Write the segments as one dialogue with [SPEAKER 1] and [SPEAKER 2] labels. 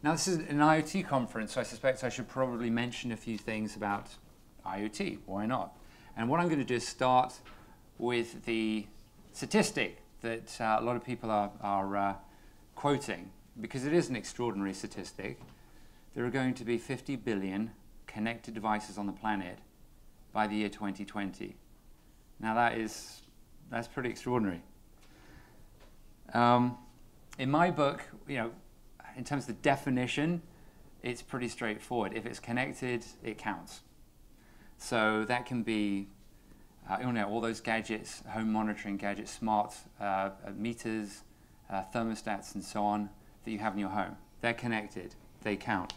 [SPEAKER 1] Now this is an IoT conference, so I suspect I should probably mention a few things about IoT. Why not? And what I'm going to do is start with the statistic that a lot of people are quoting, because it is an extraordinary statistic. There are going to be 50 billion connected devices on the planet by the year 2020. Now that's pretty extraordinary. In my book, in terms of the definition, it's pretty straightforward. If it's connected, it counts. So that can be all those gadgets, home monitoring gadgets, smart meters, thermostats, and so on that you have in your home. They're connected. They count.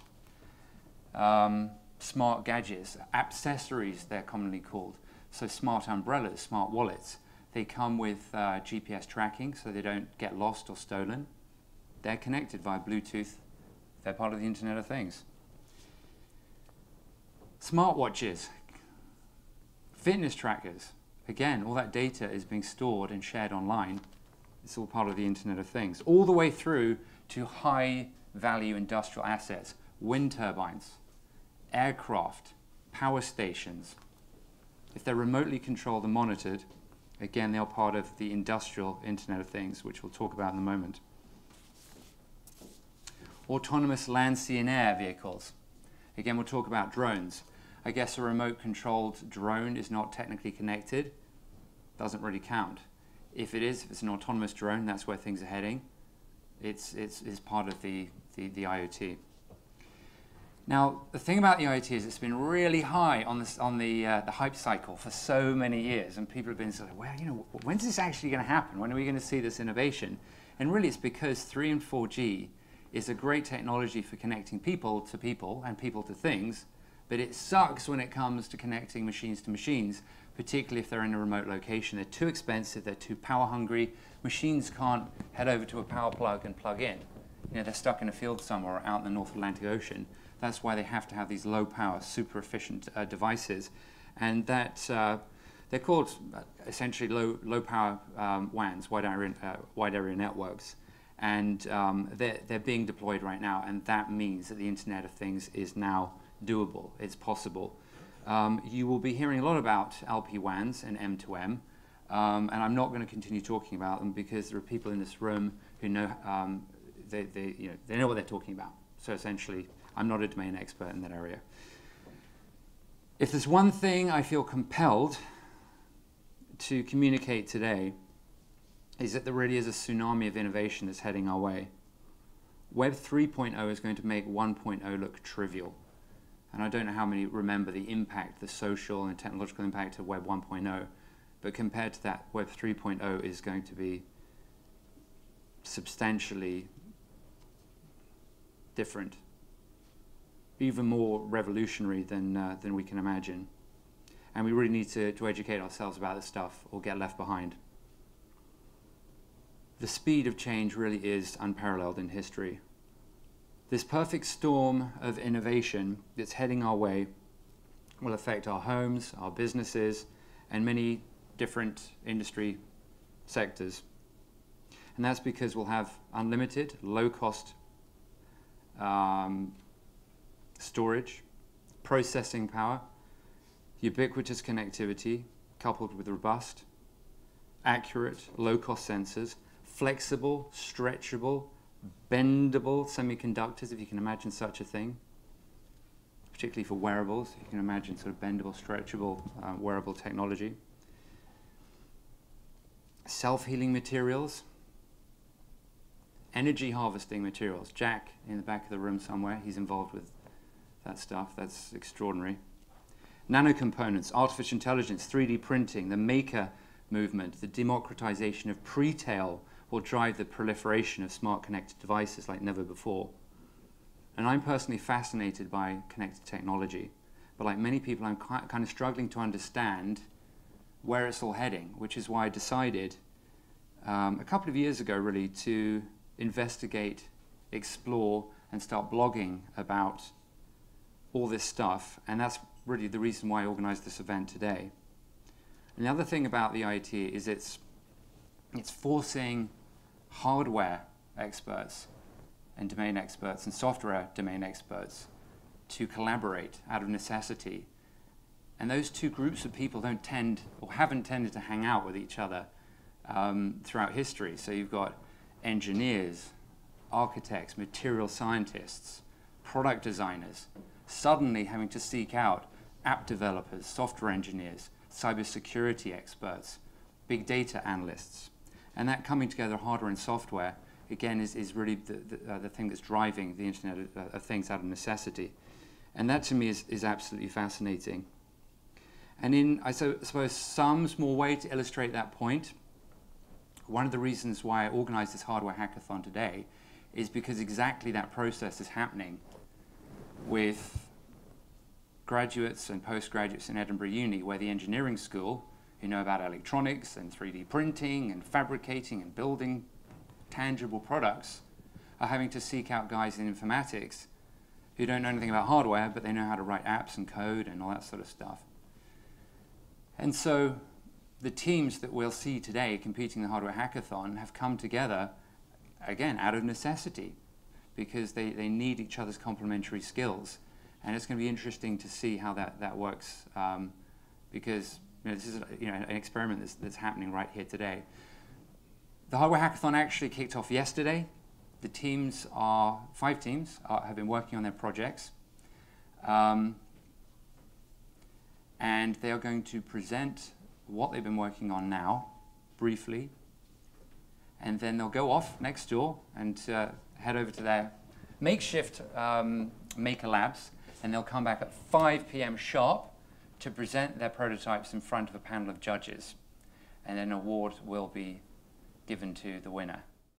[SPEAKER 1] Smart gadgets, accessories, they're commonly called. So smart umbrellas, smart wallets. They come with GPS tracking, so they don't get lost or stolen. They're connected via Bluetooth. They're part of the Internet of Things. Smartwatches, fitness trackers. Again, all that data is being stored and shared online. It's all part of the Internet of Things. All the way through to high-value industrial assets, wind turbines, aircraft, power stations. If they're remotely controlled and monitored, again, they're part of the industrial Internet of Things, which we'll talk about in a moment. Autonomous land, sea, and air vehicles. Again, we'll talk about drones. I guess a remote-controlled drone is not technically connected. Doesn't really count. If it's an autonomous drone, that's where things are heading. It's part of the IoT. Now, the thing about the IoT is it's been really high on the hype cycle for so many years, and people have been sort of, well, when's this actually going to happen? When are we going to see this innovation? And really, it's because 3 and 4G is a great technology for connecting people to people and people to things, but it sucks when it comes to connecting machines to machines, particularly if they're in a remote location. They're too expensive, they're too power hungry. Machines can't head over to a power plug and plug in. They're stuck in a field somewhere or out in the North Atlantic Ocean. That's why they have to have these low power, super efficient devices. And that they're called essentially low power WANs, wide area networks. And they're being deployed right now, and that means that the Internet of Things is now doable. It's possible. You will be hearing a lot about LPWANs and M2M, and I'm not going to continue talking about them because there are people in this room who know they know what they're talking about. So essentially, I'm not a domain expert in that area. If there's one thing I feel compelled to communicate today, is that there really is a tsunami of innovation that's heading our way. Web 3.0 is going to make 1.0 look trivial. And I don't know how many remember the impact, the social and technological impact of Web 1.0, but compared to that, Web 3.0 is going to be substantially different, even more revolutionary than we can imagine. And we really need to educate ourselves about this stuff or get left behind. The speed of change really is unparalleled in history. This perfect storm of innovation that's heading our way will affect our homes, our businesses, and many different industry sectors. And that's because we'll have unlimited, low-cost storage, processing power, ubiquitous connectivity, coupled with robust, accurate, low-cost sensors, flexible, stretchable, bendable semiconductors, if you can imagine such a thing, particularly for wearables. You can imagine sort of bendable, stretchable, wearable technology. Self-healing materials, energy harvesting materials. Jack, in the back of the room somewhere, he's involved with that stuff. That's extraordinary. Nanocomponents, artificial intelligence, 3D printing, the maker movement, the democratization of pre-tail will drive the proliferation of smart connected devices like never before. And I'm personally fascinated by connected technology, but like many people, I'm kind of struggling to understand where it's all heading, which is why I decided a couple of years ago really to investigate, explore, and start blogging about all this stuff. And that's really the reason why I organized this event today. And the other thing about the IoT is it's forcing hardware experts and domain experts and software domain experts to collaborate out of necessity. And those two groups of people don't tend, or haven't tended to hang out with each other throughout history. So you've got engineers, architects, material scientists, product designers, suddenly having to seek out app developers, software engineers, cybersecurity experts, big data analysts. And that coming together, hardware and software, again, is really the thing that's driving the Internet of Things out of necessity. And that to me is absolutely fascinating. And in, I suppose, some small way to illustrate that point, one of the reasons why I organized this hardware hackathon today is because exactly that process is happening with graduates and postgraduates in Edinburgh Uni, where the engineering school, who know about electronics and 3D printing and fabricating and building tangible products, are having to seek out guys in informatics who don't know anything about hardware, but they know how to write apps and code and all that sort of stuff. And so the teams that we'll see today competing in the hardware hackathon have come together, again, out of necessity, because they need each other's complementary skills. And it's going to be interesting to see how that works, because this is an experiment that's happening right here today. The hardware hackathon actually kicked off yesterday. The teams are, 5 teams, have been working on their projects. And they are going to present what they've been working on now, briefly. And then they'll go off next door and head over to their makeshift maker labs. And they'll come back at 5 p.m. sharp to present their prototypes in front of a panel of judges. And an award will be given to the winner.